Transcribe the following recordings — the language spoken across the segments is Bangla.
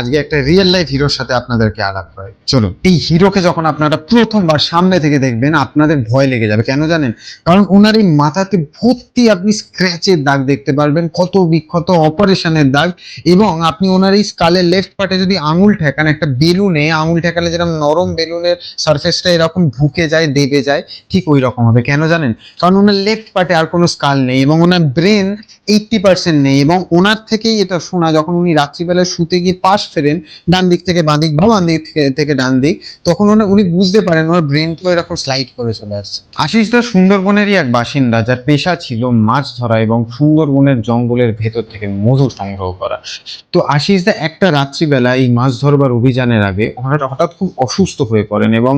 আজকে একটা রিয়েল লাইফ হিরোর সাথে আপনাদেরকে আলাপ হয়। চলুন, এই হিরোকে যখন আপনারা প্রথমবার সামনে থেকে দেখবেন আপনাদের ভয় লেগে যাবে। কেন জানেন? কারণ ওনার এই মাথাতে ভর্তি আপনি স্ক্র্যাচের দাগ দেখতে পারবেন, কত বিক্ষত অপারেশনের দাগ। এবং আপনি ওনার এই স্কালের লেফট পার্টে যদি আঙুল ঠেকান, একটা বেলুনে আঙুল ঠেকালে যেরকম নরম বেলুনের সারফেসটা এরকম ঢুকে যায়, দেবে যায়, ঠিক ওই রকম হবে। কেন জানেন? কারণ ওনার লেফট পার্টে আর কোনো স্কাল নেই এবং ওনার ব্রেন 80% নেই। এবং ওনার থেকেই এটা শোনা, যখন উনি রাত্রিবেলায় শুতে গিয়ে পাশ ফেরেন ডান দিক থেকে বাঁ দিক বা বাঁ দিক থেকে ডান দিক, তখন উনি বুঝতে পারেন ওনার ব্রেন তো এরকম স্লাইড করে চলে আসছে। আশিস দা সুন্দরবনেরই এক বাসিন্দা, যার পেশা ছিল মাছ ধরা এবং সুন্দরবনের জঙ্গলের ভেতর থেকে মধু সংগ্রহ করা। তো আশিস দা একটা রাত্রিবেলা এই মাছ ধরবার অভিযানের আগে হঠাৎ খুব অসুস্থ হয়ে পড়েন এবং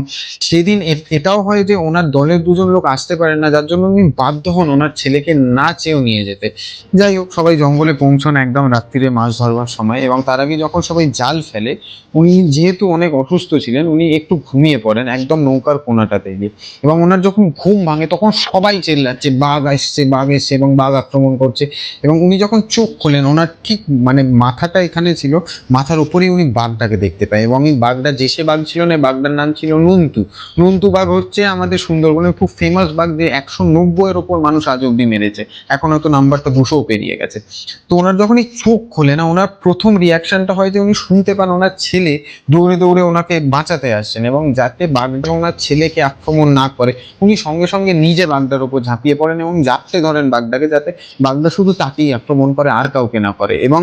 সেদিন এটাও হয় যে ওনার দলের দুজন লোক আসতে পারেন না, যার জন্য উনি বাধ্য হন ওনার ছেলেকে না চেয়েও নিয়ে যেতে। যাই হোক, সবাই জঙ্গলে পৌঁছান একদম রাত্রিরে মাছ ধরবার সময়, এবং তার আগে যখন সবাই জাল ফেলে, উনি যেহেতু অনেক অসুস্থ ছিলেন উনি একটু ঘুমিয়ে পড়েন একদম নৌকার কোনাটাতে গিয়ে। এবং ওনার যখন ঘুম ভাঙে তখন সবাই চেল্লাচ্ছে বাঘ আসছে, বাঘ এসছে এবং বাঘ আক্রমণ করছে। এবং উনি যখন চোখ খোলেন ওনার ঠিক মানে মাথাটা এখানে ছিল, মাথার উপরেই উনি বাঘটাকে দেখতে পায়। এবং এই বাঘটা যে সে বাঘ ছিল না, বাঘটার নাম ছিল নন্তু। নন্তু বাঘ হচ্ছে আমাদের সুন্দরবনের খুব ফেমাস বাঘ, যে 190-এর ওপর মানুষ আজ অব্দি মেরেছে। এখন হয়তো নাম্বারটা 200 পেরিয়ে গেছে। তো ওনার যখন এই চোখ খোলে না, ওনার প্রথম রিয়াকশনটা হয় যে উনি শুনতে পান ওনার ছেলে দৌড়ে দৌড়ে ওনাকে বাঁচাতে আসছেন, এবং যাতে বাঘটা ওনার ছেলেকে আক্রমণ না করে উনি সঙ্গে সঙ্গে নিজে বাঘটার উপর ঝাঁপিয়ে পড়েন এবং জাপটে ধরেন বাঘটাকে, যাতে বাঘটা শুধু তাকেই আক্রমণ করে আর কাউকে না করে। এবং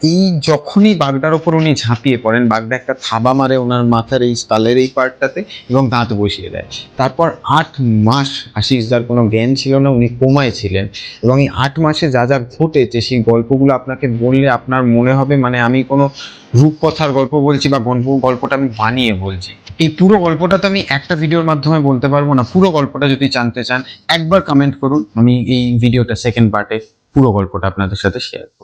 এই যখনই বাগদার ওপর উনি ঝাঁপিয়ে পড়েন, বাগদা একটা থাবা মারে ওনার মাথার এই স্কালের এই পার্টটাতে এবং দাঁত বসিয়ে দেয়। তারপর 8 মাস আশিসদার কোনো জ্ঞান ছিল না, উনি কোমায় ছিলেন। এবং এই 8 মাসে যা যা ঘটেছে সেই গল্পগুলো আপনাকে বললে আপনার মনে হবে মানে আমি কোনো রূপকথার গল্প বলছি বা গল্পটা আমি বানিয়ে বলছি। এই পুরো গল্পটা তো আমি একটা ভিডিওর মাধ্যমে বলতে পারবো না। পুরো গল্পটা যদি জানতে চান একবার কমেন্ট করুন, আমি এই ভিডিওটা সেকেন্ড পার্টে পুরো গল্পটা আপনাদের সাথে শেয়ার করব।